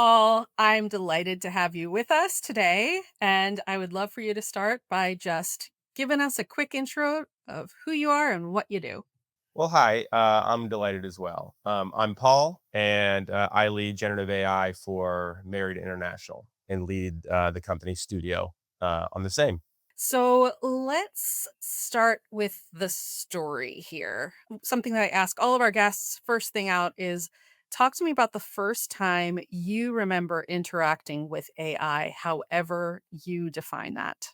Paul, I'm delighted to have you with us today, and I would love for you to start by just giving us a quick intro of who you are and what you do. Well, hi. I'm delighted as well. I'm Paul, and I lead generative AI for Marriott International and lead the company studio on the same. So let's start with the story here. Something that I ask all of our guests first thing out is talk to me about the first time you remember interacting with AI, however you define that.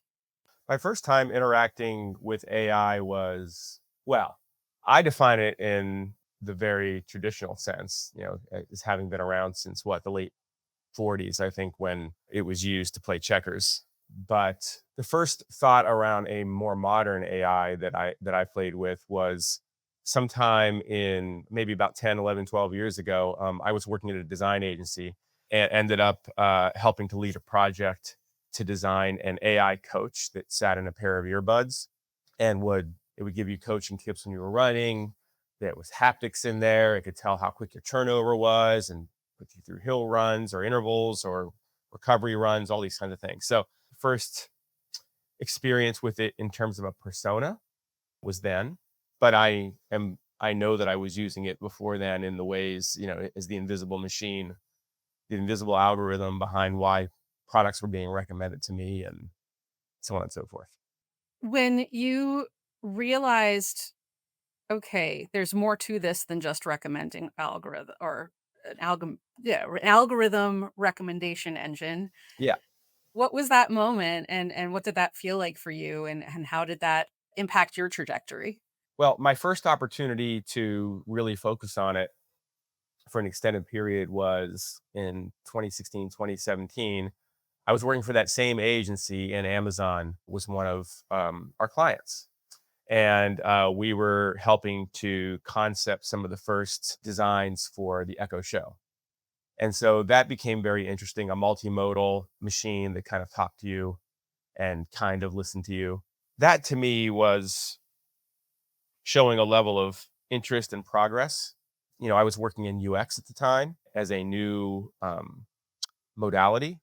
My first time interacting with AI was, well, I define it in the very traditional sense, as having been around since the late 40s, I think, when it was used to play checkers. But the first thought around a more modern AI that I played with was sometime in maybe about 10, 11, 12 years ago. I was working at a design agency and ended up helping to lead a project to design an AI coach that sat in a pair of earbuds and would give you coaching tips when you were running. There was haptics in there. It could tell how quick your turnover was and put you through hill runs or intervals or recovery runs, all these kinds of things. So first experience with it in terms of a persona was then, but I know that I was using it before then in the ways, as the invisible machine, the invisible algorithm behind why products were being recommended to me and so on and so forth. When you realized, okay, there's more to this than just recommending algorithm or an algorithm recommendation engine. Yeah. What was that moment and what did that feel like for you and how did that impact your trajectory? Well, my first opportunity to really focus on it for an extended period was in 2016, 2017. I was working for that same agency, and Amazon was one of our clients. And we were helping to concept some of the first designs for the Echo Show. And so that became very interesting, a multimodal machine that kind of talked to you and kind of listened to you. That to me was showing a level of interest and progress. I was working in UX at the time as a new modality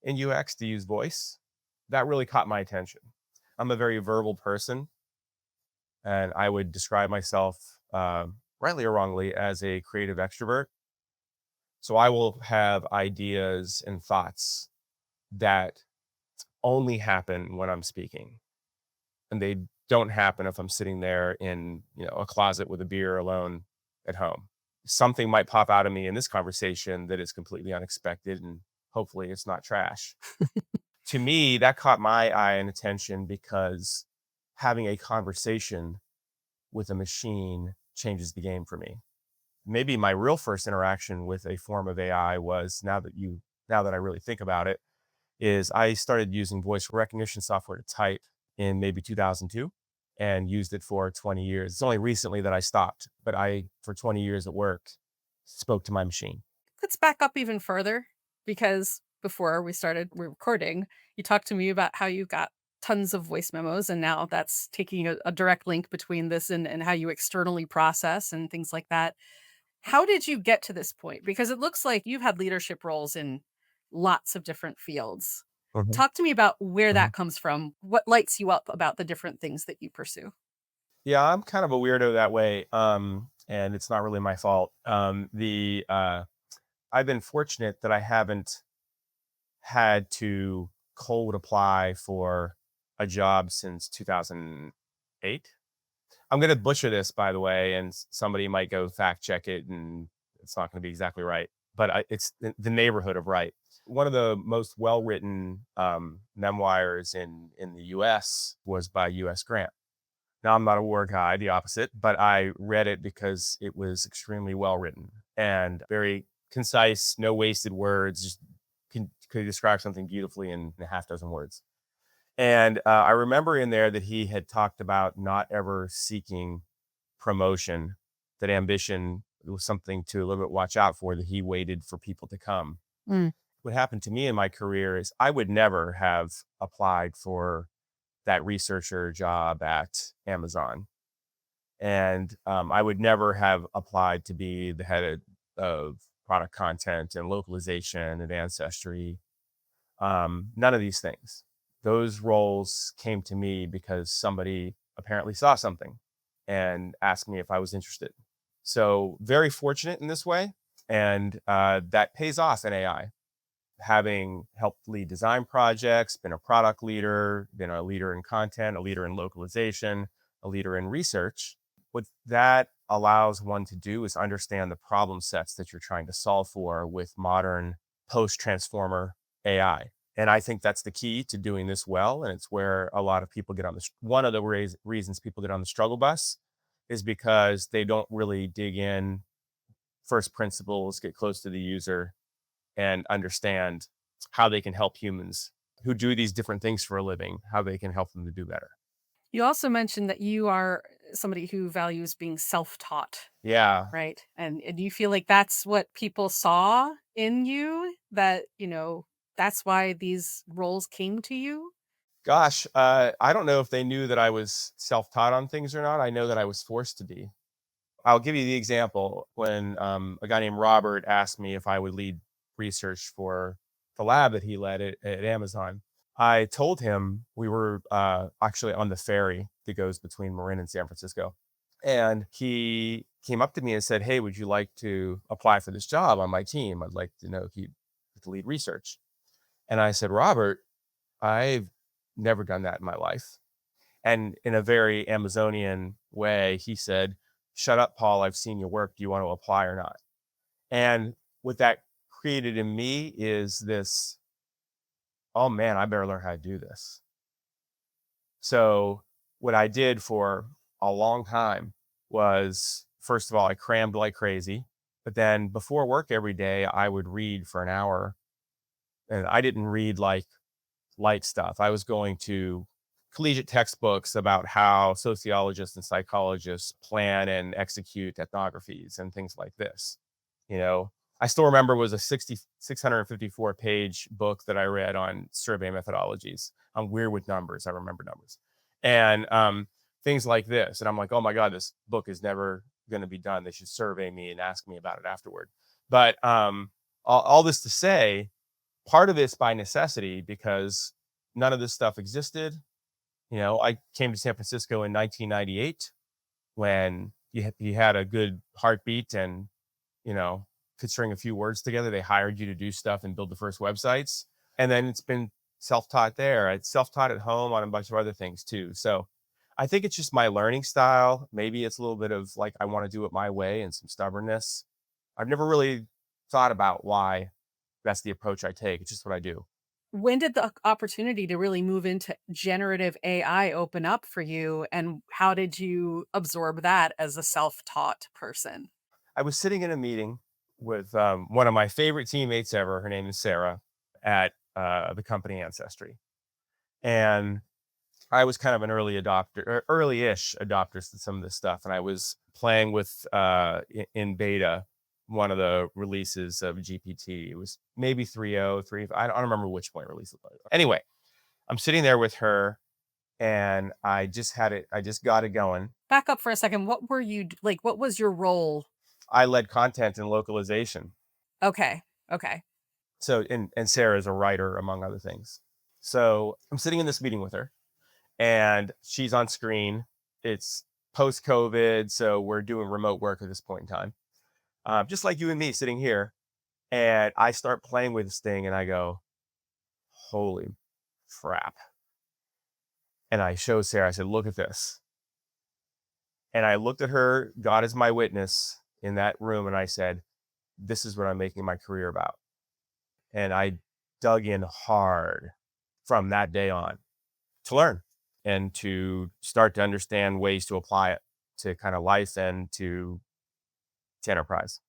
in UX to use voice. That really caught my attention. I'm a very verbal person, and I would describe myself, rightly or wrongly, as a creative extrovert. So I will have ideas and thoughts that only happen when I'm speaking, and they don't happen if I'm sitting there in a closet with a beer alone at home. Something might pop out of me in this conversation that is completely unexpected, and hopefully it's not trash. To me, that caught my eye and attention because having a conversation with a machine changes the game for me. Maybe my real first interaction with a form of AI was now that I really think about it, is I started using voice recognition software to type in maybe 2002 and used it for 20 years. It's only recently that I stopped, but for 20 years at work, spoke to my machine. Let's back up even further because before we started recording, you talked to me about how you got tons of voice memos and now that's taking a direct link between this and how you externally process and things like that. How did you get to this point? Because it looks like you've had leadership roles in lots of different fields. Mhm, Talk to me about where mhm. that comes from. What lights you up about the different things that you pursue? Yeah, I'm kind of a weirdo that way, and it's not really my fault. The I've been fortunate that I haven't had to cold apply for a job since 2008. I'm gonna butcher this, by the way, and somebody might go fact check it, and it's not gonna be exactly right, but it's the neighborhood of right. One of the most well-written memoirs in the U.S. was by U.S. Grant. Now, I'm not a war guy, the opposite, but I read it because it was extremely well written and very concise, no wasted words. Just could describe something beautifully in a half dozen words. And I remember in there that he had talked about not ever seeking promotion, that ambition was something to a little bit watch out for, that he waited for people to come. Mm. What happened to me in my career is I would never have applied for that researcher job at Amazon. And I would never have applied to be the head of product content and localization and ancestry. None of these things. Those roles came to me because somebody apparently saw something and asked me if I was interested. So very fortunate in this way, and that pays off in AI. Having helped lead design projects, been a product leader, been a leader in content, a leader in localization, a leader in research. What that allows one to do is understand the problem sets that you're trying to solve for with modern post transformer AI. And I think that's the key to doing this well. And it's where a lot of people get on the, one of the reasons people get on the struggle bus is because they don't really dig in first principles, get close to the user, and understand how they can help humans who do these different things for a living, how they can help them to do better. You also mentioned that you are somebody who values being self-taught, Yeah. right? And do you feel like that's what people saw in you, that, that's why these roles came to you? Gosh, I don't know if they knew that I was self-taught on things or not. I know that I was forced to be. I'll give you the example when a guy named Robert asked me if I would lead research for the lab that he led at Amazon. I told him we were actually on the ferry that goes between Marin and San Francisco. And he came up to me and said, "Hey, would you like to apply for this job on my team? I'd like to know if you to lead research." And I said, "Robert, I've never done that in my life." And in a very Amazonian way, he said, "Shut up, Paul. I've seen your work. Do you want to apply or not?" And what that created in me is this, oh man, I better learn how to do this. So what I did for a long time was, first of all, I crammed like crazy. But then before work every day, I would read for an hour. And I didn't read like light stuff. I was going to collegiate textbooks about how sociologists and psychologists plan and execute ethnographies and things like this. You know, I still remember it was a 654 page book that I read on survey methodologies. I'm weird with numbers. I remember numbers and things like this. And I'm like, oh my God, this book is never going to be done. They should survey me and ask me about it afterward. But all this to say, part of it's by necessity because none of this stuff existed. I came to San Francisco in 1998 when you had a good heartbeat and, you know, could string a few words together. They hired you to do stuff and build the first websites. And then it's been self-taught there. It's self-taught at home on a bunch of other things too. So I think it's just my learning style. Maybe it's a little bit of like, I want to do it my way and some stubbornness. I've never really thought about why that's the approach I take. It's just what I do. When did the opportunity to really move into generative AI open up for you, and how did you absorb that as a self-taught person? I was sitting in a meeting with one of my favorite teammates ever. Her name is Sarah at the company Ancestry. And I was kind of an early adopter, or early-ish adopters to some of this stuff. And I was playing with in beta one of the releases of GPT. It was maybe 3.0, 3. I don't remember which point release it was. Anyway, I'm sitting there with her and I just had it, I just got it going. Back up for a second. Like, what was your role? I led content and localization. Okay. Okay. So, and Sarah is a writer, among other things. So I'm sitting in this meeting with her, and she's on screen. It's post COVID, so we're doing remote work at this point in time, just like you and me sitting here. And I start playing with this thing, and I go, "Holy crap!" And I show Sarah. I said, "Look at this." And I looked at her, God is my witness, in that room, and I said, "This is what I'm making my career about." And I dug in hard from that day on to learn and to start to understand ways to apply it to kind of life and to enterprise.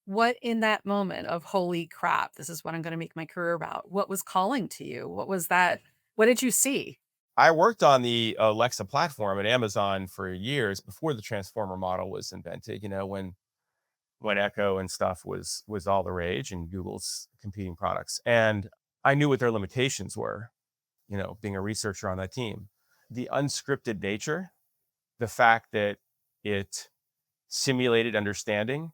What in that moment of holy crap, this is what I'm going to make my career about? What was calling to you? What was that? What did you see? I worked on the Alexa platform at Amazon for years before the transformer model was invented, when Echo and stuff was all the rage and Google's competing products. And I knew what their limitations were, being a researcher on that team. The unscripted nature, the fact that it simulated understanding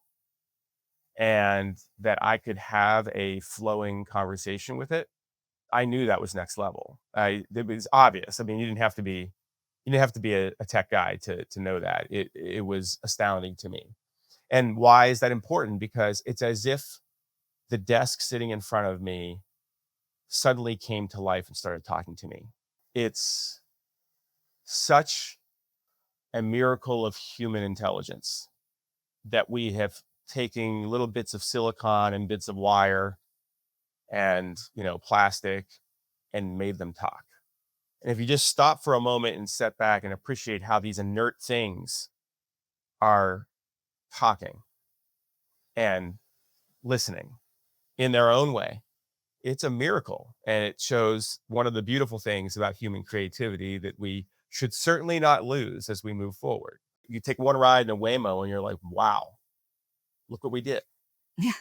and that I could have a flowing conversation with it, I knew that was next level. It was obvious. I mean, you didn't have to be a tech guy to know that. It was astounding to me. And why is that important? Because it's as if the desk sitting in front of me suddenly came to life and started talking to me. It's such a miracle of human intelligence that we have taken little bits of silicon and bits of wire and, plastic and made them talk. And if you just stop for a moment and step back and appreciate how these inert things are talking and listening in their own way, it's a miracle. And it shows one of the beautiful things about human creativity that we should certainly not lose as we move forward. You take one ride in a Waymo and you're like, wow, look what we did. Yeah.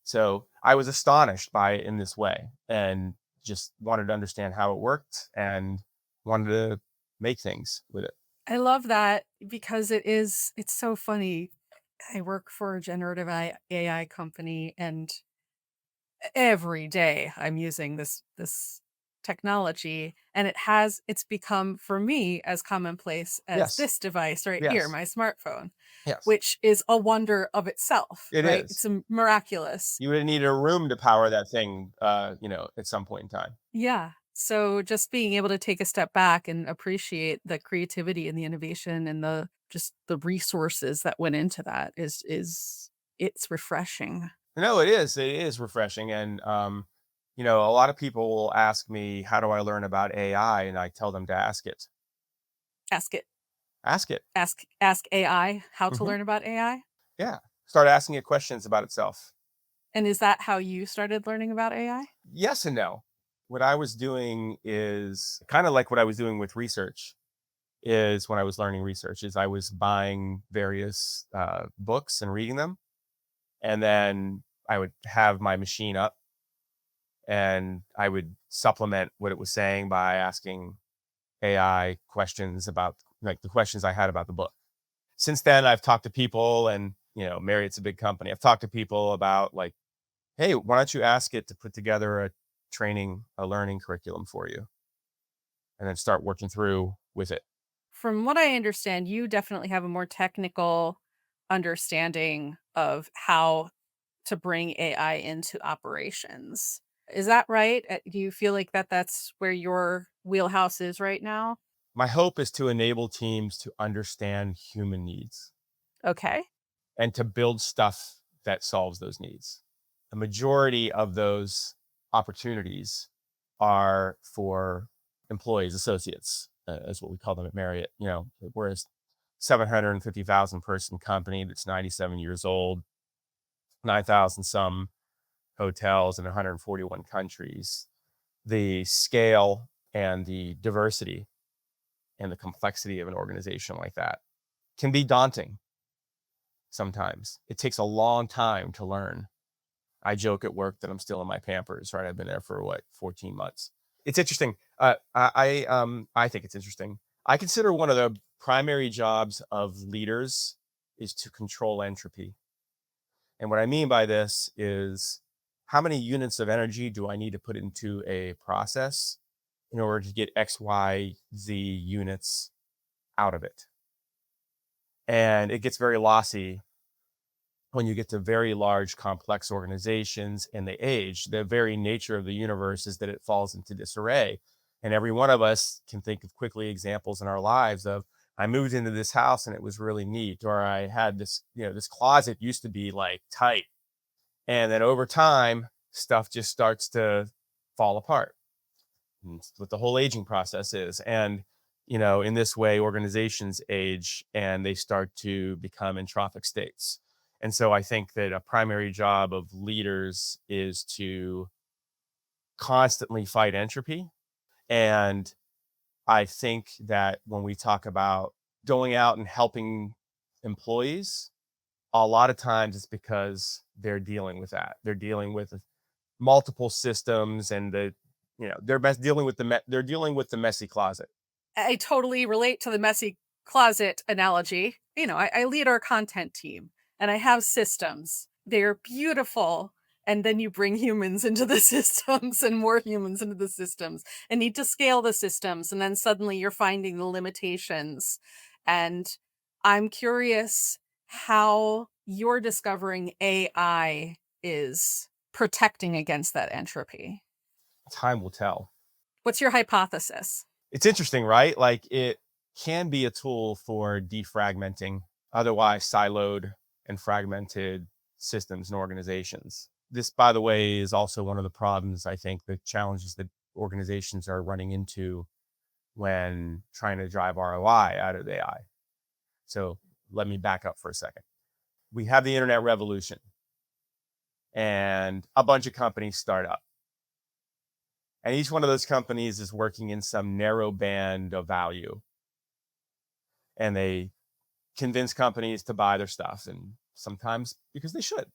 So I was astonished by it in this way and just wanted to understand how it worked and wanted to make things with it. I love that because it's so funny. I work for a generative AI company, and every day I'm using this technology, and it's become for me as commonplace as Yes. this device right here, Yes. my smartphone, Yes. which is a wonder of itself, It right? is. It's miraculous. You would need a room to power that thing, at some point in time. Yeah. So just being able to take a step back and appreciate the creativity and the innovation and the just the resources that went into that is it's refreshing. No, it is. It is refreshing. And, a lot of people will ask me, how do I learn about AI? And I tell them to ask it. Ask it. Ask it. Ask AI how to Hmm. learn about AI. Yeah. Start asking it questions about itself. And is that how you started learning about AI? Yes and no. What I was doing is kind of like what I was doing with research is when I was learning research is I was buying various books and reading them. And then I would have my machine up and I would supplement what it was saying by asking AI questions about like the questions I had about the book. Since then, I've talked to people and, Marriott's a big company. I've talked to people about like, hey, why don't you ask it to put together a learning curriculum for you and then start working through with it. From what I understand, you definitely have a more technical understanding of how to bring AI into operations. Is that right? Do you feel like that's where your wheelhouse is right now? My hope is to enable teams to understand human needs Okay. and to build stuff that solves those needs. The majority of those opportunities are for employees, associates, is what we call them at Marriott. We're a 750,000 person company that's 97 years old, 9,000 some hotels in 141 countries. The scale and the diversity and the complexity of an organization like that can be daunting sometimes. It takes a long time to learn. I joke at work that I'm still in my Pampers, right? I've been there for what, 14 months. It's interesting. I think it's interesting. I consider one of the primary jobs of leaders is to control entropy. And what I mean by this is how many units of energy do I need to put into a process in order to get X, Y, Z units out of it? And it gets very lossy when you get to very large, complex organizations and they age. The very nature of the universe is that it falls into disarray. And every one of us can think of quickly examples in our lives of, I moved into this house and it was really neat, or I had this, this closet used to be like tight. And then over time, stuff just starts to fall apart. And it's what the whole aging process is. And, in this way, organizations age and they start to become entropic states. And so I think that a primary job of leaders is to constantly fight entropy. And I think that when we talk about going out and helping employees, a lot of times it's because they're dealing with that. They're dealing with multiple systems and they're dealing with the messy closet. I totally relate to the messy closet analogy. I lead our content team and I have systems. They're beautiful, and then you bring humans into the systems and more humans into the systems and need to scale the systems, and then suddenly you're finding the limitations, and I'm curious how you're discovering AI is protecting against that entropy. Time will tell. What's your hypothesis? It's interesting, right? Like it can be a tool for defragmenting otherwise siloed and fragmented systems and organizations. This, by the way, is also one of the problems, I think, the challenges that organizations are running into when trying to drive ROI out of AI. So let me back up for a second. We have the internet revolution and a bunch of companies start up. And each one of those companies is working in some narrow band of value. And they convince companies to buy their stuff, and sometimes because they should.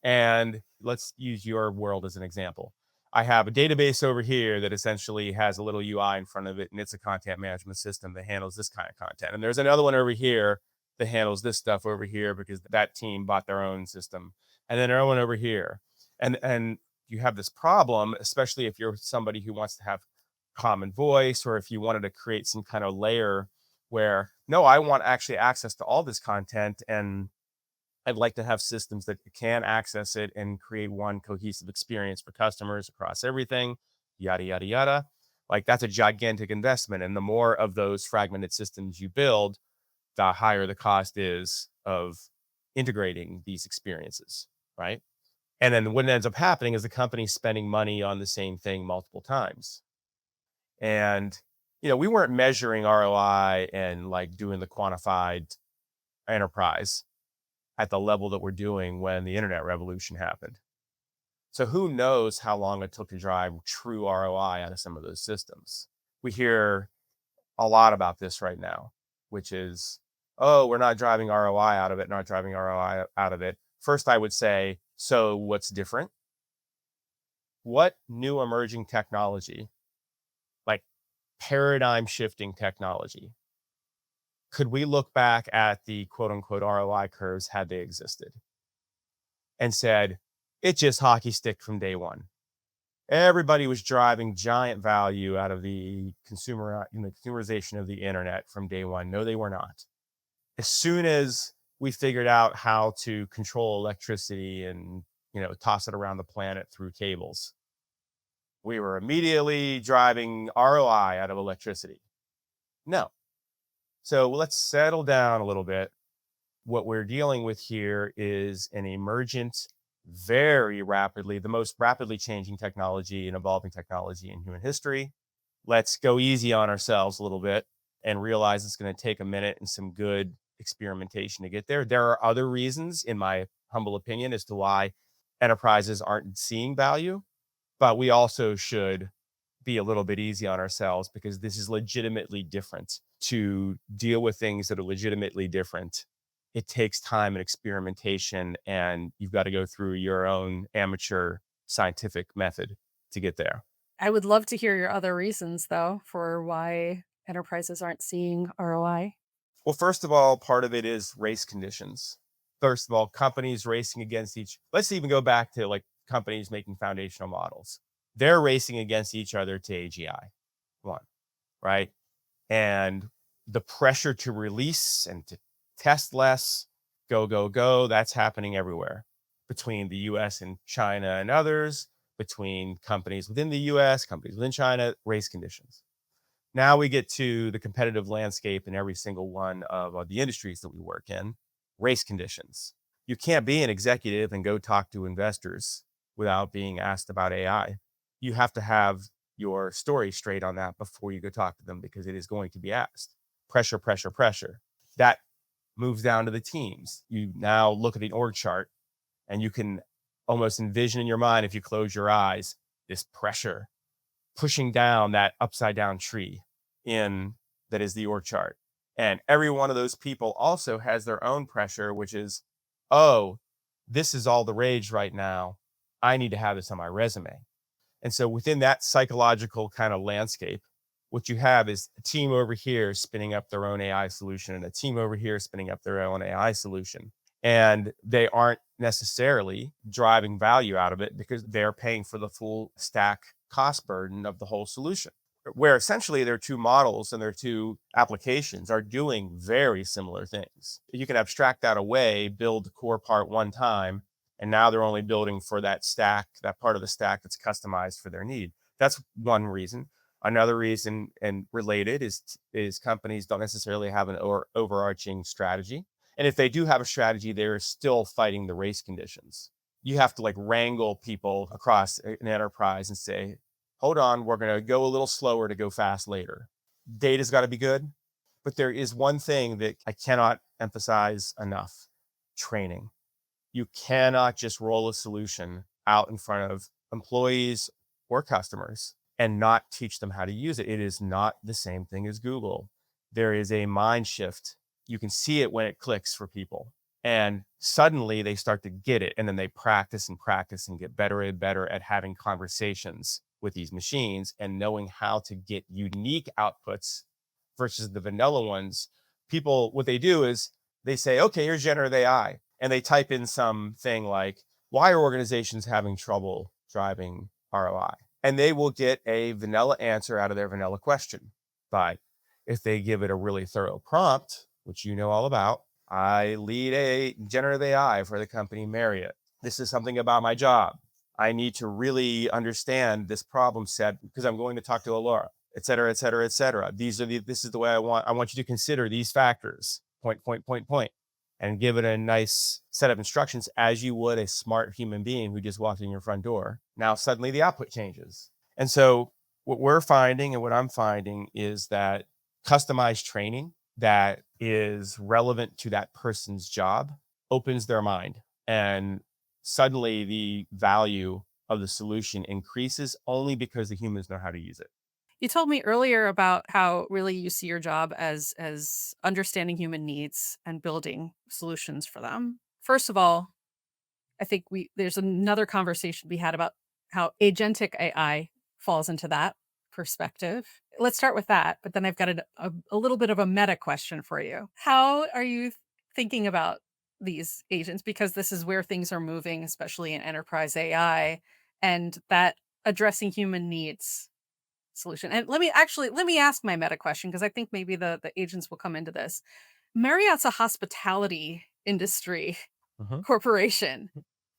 And let's use your world as an example. I have a database over here that essentially has a little UI in front of it, and it's a content management system that handles this kind of content. And there's another one over here that handles this stuff over here because that team bought their own system. And then another one over here. And you have this problem, especially if you're somebody who wants to have common voice, or if you wanted to create some kind of layer where, no, I want actually access to all this content, and I'd like to have systems that can access it and create one cohesive experience for customers across everything, yada, yada, yada. Like that's a gigantic investment. And the more of those fragmented systems you build, the higher the cost is of integrating these experiences, right? And then what ends up happening is the company spending money on the same thing multiple times. And, we weren't measuring ROI and like doing the quantified enterprise at the level that we're doing when the internet revolution happened. So who knows how long it took to drive true ROI out of some of those systems. We hear a lot about this right now, which is, oh, we're not driving ROI out of it, not driving ROI out of it. First, I would say, so what's different? What new emerging technology, like paradigm shifting technology, could we look back at the quote unquote ROI curves had they existed and said, it just hockey sticked from day one? Everybody was driving giant value out of the consumerization of the internet from day one. No, they were not. As soon as we figured out how to control electricity and toss it around the planet through cables, we were immediately driving ROI out of electricity. No. So let's settle down a little bit. What we're dealing with here is an emergent, very rapidly, the most rapidly changing technology and evolving technology in human history. Let's go easy on ourselves a little bit and realize it's going to take a minute and some good experimentation to get there. There are other reasons, in my humble opinion, as to why enterprises aren't seeing value, but we also should be a little bit easy on ourselves because this is legitimately different. To deal with things that are legitimately different, it takes time and experimentation, and you've got to go through your own amateur scientific method to get there. I would love to hear your other reasons, though, for why enterprises aren't seeing ROI. Well, first of all, part of it is race conditions. First of all, companies racing against let's even go back to like companies making foundational models. They're racing against each other to AGI, one, right? And the pressure to release and to test less, go, go, go, that's happening everywhere between the US and China and others, between companies within the US, companies within China, race conditions. Now we get to the competitive landscape in every single one of the industries that we work in, race conditions. You can't be an executive and go talk to investors without being asked about AI. You have to have your story straight on that before you go talk to them because it is going to be asked. Pressure, pressure, pressure. That moves down to the teams. You now look at the org chart and you can almost envision in your mind, if you close your eyes, this pressure pushing down that upside down tree in that is the org chart. And every one of those people also has their own pressure, which is, oh, this is all the rage right now. I need to have this on my resume. And so within that psychological kind of landscape, what you have is a team over here spinning up their own AI solution and a team over here spinning up their own AI solution. And they aren't necessarily driving value out of it because they're paying for the full stack cost burden of the whole solution. Where essentially their two models and their two applications are doing very similar things. You can abstract that away, build the core part one time, and now they're only building for that stack, that part of the stack that's customized for their need. That's one reason. Another reason, and related, is companies don't necessarily have an overarching strategy, and if they do have a strategy, they're still fighting the race conditions. You have to like wrangle people across an enterprise and say, hold on, we're going to go a little slower to go fast later. Data's got to be good. But there is one thing that I cannot emphasize enough: training. You cannot just roll a solution out in front of employees or customers and not teach them how to use it. It is not the same thing as Google. There is a mind shift. You can see it when it clicks for people. And suddenly they start to get it. And then they practice and practice and get better and better at having conversations with these machines and knowing how to get unique outputs versus the vanilla ones. People, what they do is they say, okay, here's generative AI. And they type in something like, why are organizations having trouble driving ROI? And they will get a vanilla answer out of their vanilla question. But if they give it a really thorough prompt, which you know all about, I lead a generative AI for the company Marriott. This is something about my job. I need to really understand this problem set because I'm going to talk to Alora, et cetera, et cetera, et cetera. This is the way I want you to consider these factors, point, and give it a nice set of instructions as you would a smart human being who just walked in your front door. Now, suddenly the output changes. And so what we're finding and what I'm finding is that customized training that is relevant to that person's job opens their mind. And suddenly the value of the solution increases only because the humans know how to use it. You told me earlier about how really you see your job as understanding human needs and building solutions for them. First of all, I think we there's another conversation we had about how agentic AI falls into that perspective. Let's start with that, but then I've got a little bit of a meta question for you. How are you thinking about these agents? Because this is where things are moving, especially in enterprise AI, and that addressing human needs solution. And let me ask my meta question because I think maybe the agents will come into this. Marriott's a hospitality industry Mhm, corporation.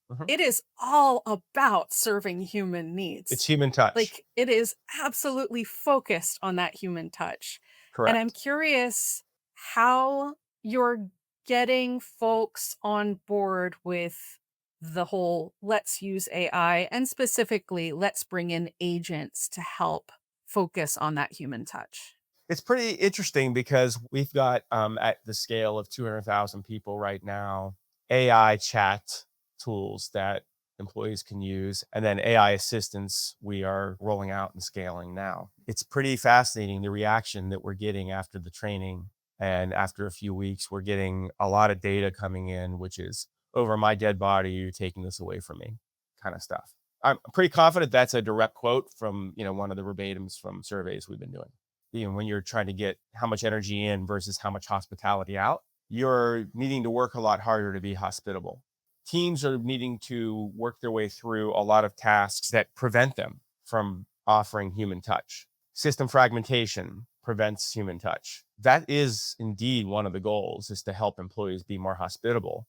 mhm. It is all about serving human It's needs. human touch. Like, it is absolutely focused on that human touch. And I'm Correct. curious how you're getting folks on board with the whole let's use AI and specifically let's bring in agents to help focus on that human touch. It's pretty interesting because we've got at the scale of 200,000 people right now, AI chat tools that employees can use, and then AI assistants we are rolling out and scaling now. It's pretty fascinating the reaction that we're getting after the training. And after a few weeks, we're getting a lot of data coming in, which is over my dead body, you're taking this away from me kind of stuff. I'm pretty confident that's a direct quote from one of the verbatims from surveys we've been doing. When you're trying to get how much energy in versus how much hospitality out, you're needing to work a lot harder to be hospitable. Teams are needing to work their way through a lot of tasks that prevent them from offering human touch. System fragmentation prevents human touch. That is indeed one of the goals, is to help employees be more hospitable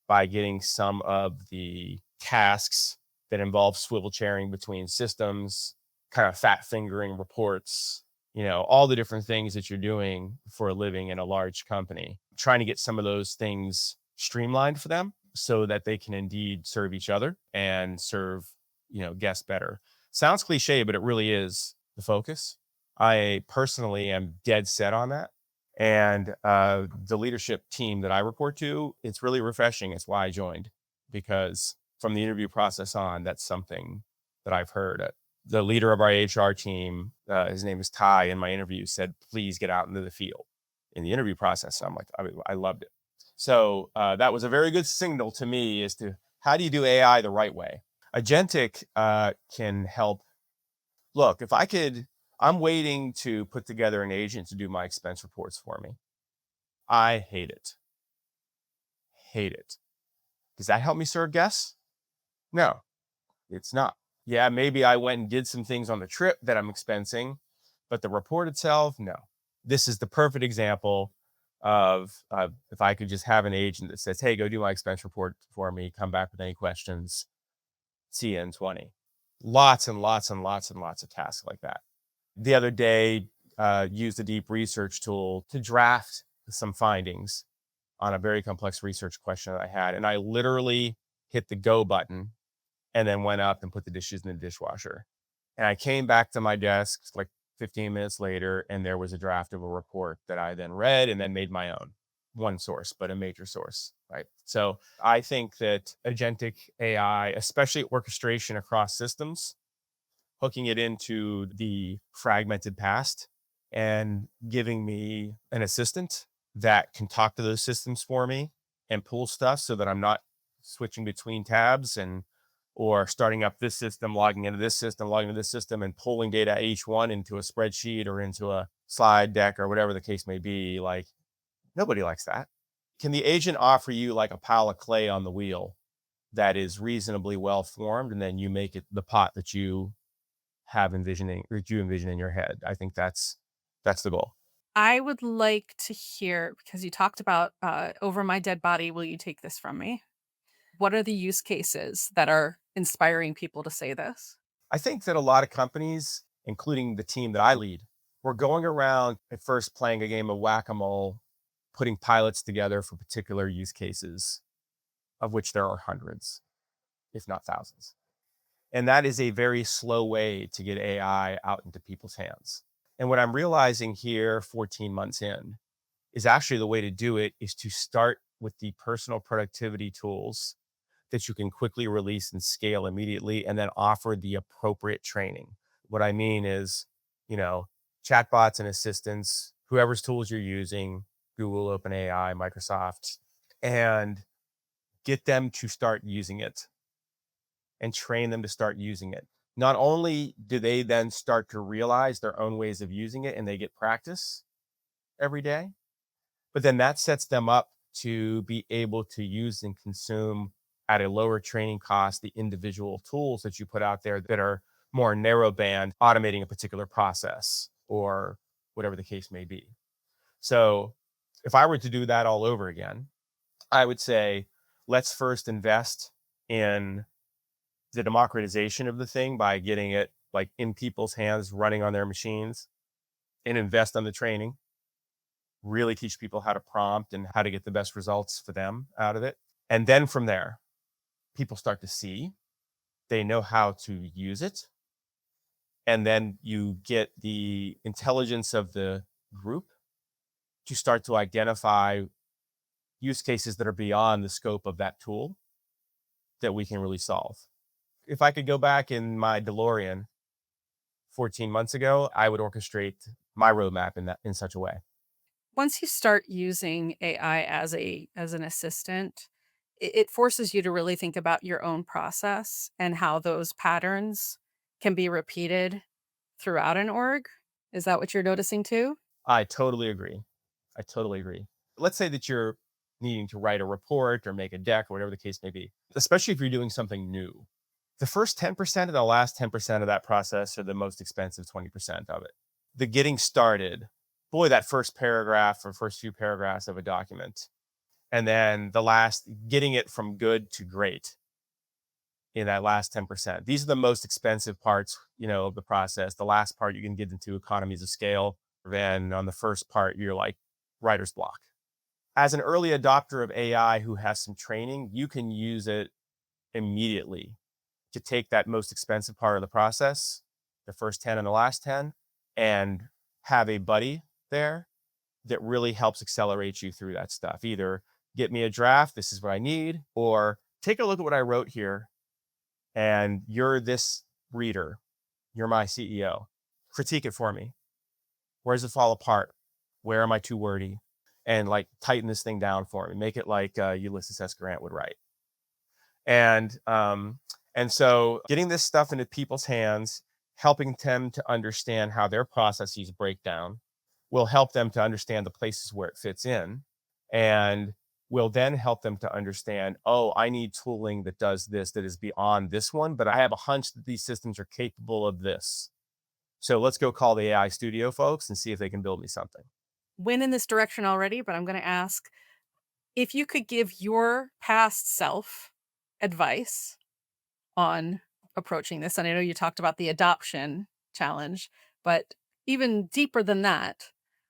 by getting some of the tasks that involve swivel chairing between systems, kind of fat fingering reports, all the different things that you're doing for a living in a large company, trying to get some of those things streamlined for them so that they can indeed serve each other and serve, guests better. Sounds cliche, but it really is the focus. I personally am dead set on that. And the leadership team that I report to, it's really refreshing. It's why I joined, because from the interview process on, that's something that I've heard. The leader of our HR team, his name is Ty, in my interview said, please get out into the field in the interview process. I'm like, I loved it. So that was a very good signal to me as to how do you do AI the right way. Agentic can help. Look, if I could, I'm waiting to put together an agent to do my expense reports for me. I hate it. paid it. Does that help me serve guests? No, it's not. Yeah, maybe I went and did some things on the trip that I'm expensing, but the report itself, no. This is the perfect example of if I could just have an agent that says, hey, go do my expense report for me, come back with any questions, see you in 20. Lots and lots and lots and lots of tasks like that. The other day, used a deep research tool to draft some findings on a very complex research question that I had. And I literally hit the go button and then went up and put the dishes in the dishwasher. And I came back to my desk like 15 minutes later, and there was a draft of a report that I then read and then made my own. One source, but a major source, right? So I think that agentic AI, especially orchestration across systems, hooking it into the fragmented past and giving me an assistant that can talk to those systems for me and pull stuff so that I'm not switching between tabs and or starting up this system, logging into this system, logging into this system, and pulling data at each one into a spreadsheet or into a slide deck or whatever the case may be. Like, nobody likes that. Can the agent offer you like a pile of clay on the wheel that is reasonably well formed, and then you make it the pot that you have envisioning or you envision in your head? I think that's the goal. I would like to hear, because you talked about, "Over my dead body, will you take this from me?" What are the use cases that are inspiring people to say this? I think that a lot of companies, including the team that I lead, we're going around at first playing a game of whack-a-mole, putting pilots together for particular use cases, of which there are hundreds, if not thousands. And that is a very slow way to get AI out into people's hands. And what I'm realizing here, 14 months in, is actually the way to do it is to start with the personal productivity tools that you can quickly release and scale immediately, and then offer the appropriate training. What I mean is, you know, chatbots and assistants, whoever's tools you're using, Google, OpenAI, Microsoft, and get them to start using it and train them to start using it. Not only do they then start to realize their own ways of using it and they get practice every day, but then that sets them up to be able to use and consume at a lower training cost the individual tools that you put out there that are more narrow band, automating a particular process or whatever the case may be. So if I were to do that all over again, I would say, let's first invest in the democratization of the thing by getting it like in people's hands, running on their machines, and invest on the training, really teach people how to prompt and how to get the best results for them out of it. And then from there, people start to see, they know how to use it. And then you get the intelligence of the group to start to identify use cases that are beyond the scope of that tool that we can really solve. If I could go back in my DeLorean 14 months ago, I would orchestrate my roadmap in such a way. Once you start using AI as an assistant, it forces you to really think about your own process and how those patterns can be repeated throughout an org. Is that what you're noticing too? I totally agree. I totally agree. Let's say that you're needing to write a report or make a deck or whatever the case may be, especially if you're doing something new. The first 10% and the last 10% of that process are the most expensive 20% of it. The getting started, boy, that first paragraph or first few paragraphs of a document, and then the last, getting it from good to great in that last 10%. These are the most expensive parts, of the process. The last part, you can get into economies of scale. Then on the first part, you're like writer's block. As an early adopter of AI who has some training, you can use it immediately to take that most expensive part of the process, the first 10 and the last 10, and have a buddy there that really helps accelerate you through that stuff. Either get me a draft, this is what I need, or take a look at what I wrote here, and you're this reader, you're my CEO. Critique it for me. Where does it fall apart? Where am I too wordy? And like tighten this thing down for me. Make it like Ulysses S. Grant would write. And so getting this stuff into people's hands, helping them to understand how their processes break down, will help them to understand the places where it fits in. And will then help them to understand, oh, I need tooling that does this, that is beyond this one, but I have a hunch that these systems are capable of this. So let's go call the AI studio folks and see if they can build me something. Went in this direction already, but I'm gonna ask, if you could give your past self advice on approaching this, and I know you talked about the adoption challenge, but even deeper than that,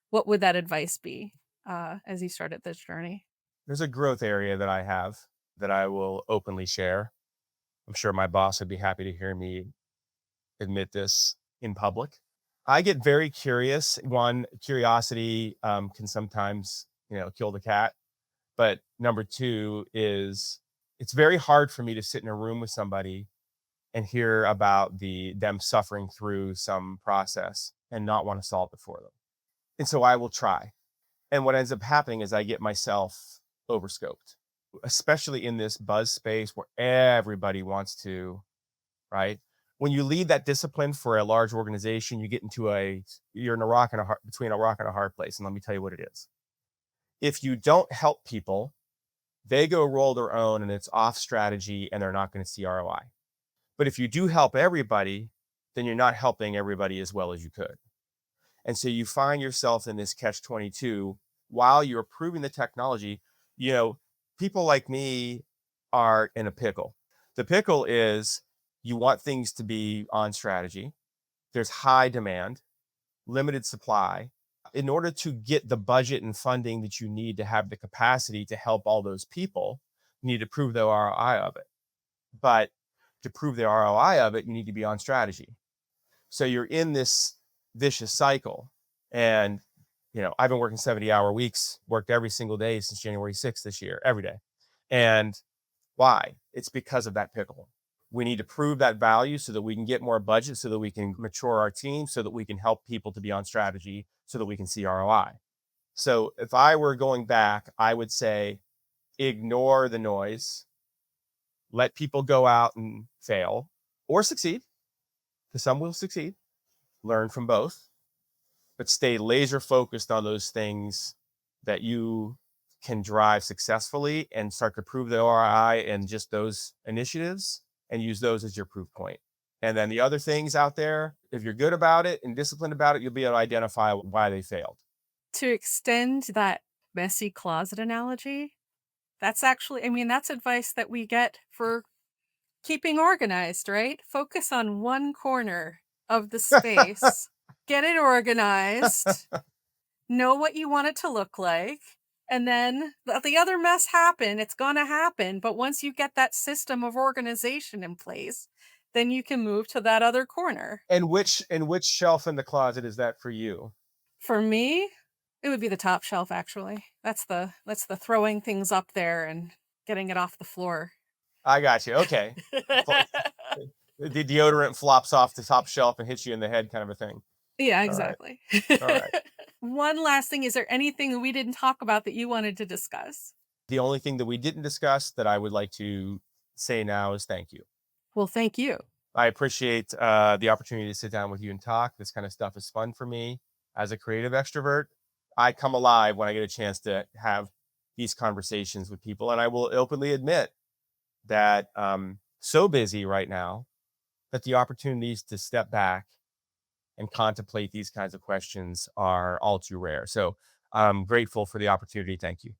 what would that advice be, as you started this journey? There's a growth area that I have that I will openly share. I'm sure my boss would be happy to hear me admit this in public. I get very curious. One, curiosity can sometimes, kill the cat. But number two is it's very hard for me to sit in a room with somebody and hear about them suffering through some process and not want to solve it for them. And so I will try. And what ends up happening is I get myself overscoped, especially in this buzz space where everybody wants to, right? When you lead that discipline for a large organization, you get into you're in a rock and a hard, between a rock and a hard place. And let me tell you what it is. If you don't help people, they go roll their own and it's off strategy and they're not going to see ROI. But if you do help everybody, then you're not helping everybody as well as you could. And so you find yourself in this catch 22 while you're improving the technology. You know, people like me are in a pickle. The pickle is you want things to be on strategy. There's high demand, limited supply. In order to get the budget and funding that you need to have the capacity to help all those people, you need to prove the ROI of it. But to prove the ROI of it, you need to be on strategy. So you're in this vicious cycle. And, I've been working 70-hour weeks, worked every single day since January 6th this year, every day. And why? It's because of that pickle. We need to prove that value so that we can get more budget, so that we can mature our team, so that we can help people to be on strategy, so that we can see ROI. So if I were going back, I would say ignore the noise, let people go out and fail or succeed, because some will succeed, learn from both, but stay laser focused on those things that you can drive successfully and start to prove the ROI and just those initiatives and use those as your proof point. And then the other things out there, if you're good about it and disciplined about it, you'll be able to identify why they failed. To extend that messy closet analogy, that's actually, I mean, that's advice that we get for keeping organized, right? Focus on one corner of the space, get it organized, know what you want it to look like, and then the other mess happen, it's gonna happen, but once you get that system of organization in place, then you can move to that other corner. And which shelf in the closet is that for you? For me, it would be the top shelf, actually. That's the throwing things up there and getting it off the floor. I got you. Okay. The deodorant flops off the top shelf and hits you in the head, kind of a thing. Yeah, All right. exactly. All right. One last thing, is there anything that we didn't talk about that you wanted to discuss? The only thing that we didn't discuss that I would like to say now is thank you. Well, thank you. I appreciate the opportunity to sit down with you and talk. This kind of stuff is fun for me as a creative extrovert. I come alive when I get a chance to have these conversations with people. And I will openly admit that so busy right now that the opportunities to step back and contemplate these kinds of questions are all too rare. So I'm grateful for the opportunity. Thank you.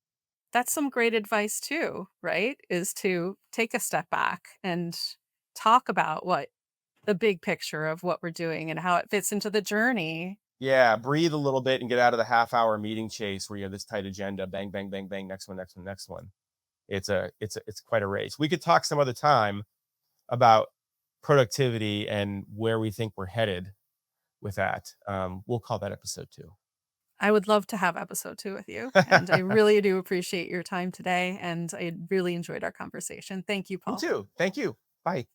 That's some great advice too, right? Is to take a step back and talk about what the big picture of what we're doing and how it fits into the journey. Yeah, breathe a little bit and get out of the half-hour meeting chase where you have this tight agenda. Bang, bang, bang, bang. Next one, next one, next one. It's quite a race. We could talk some other time about productivity and where we think we're headed with that. We'll call that episode 2. I would love to have episode 2 with you, and I really do appreciate your time today, and I really enjoyed our conversation. Thank you, Me Paul. too. Thank you. Bye.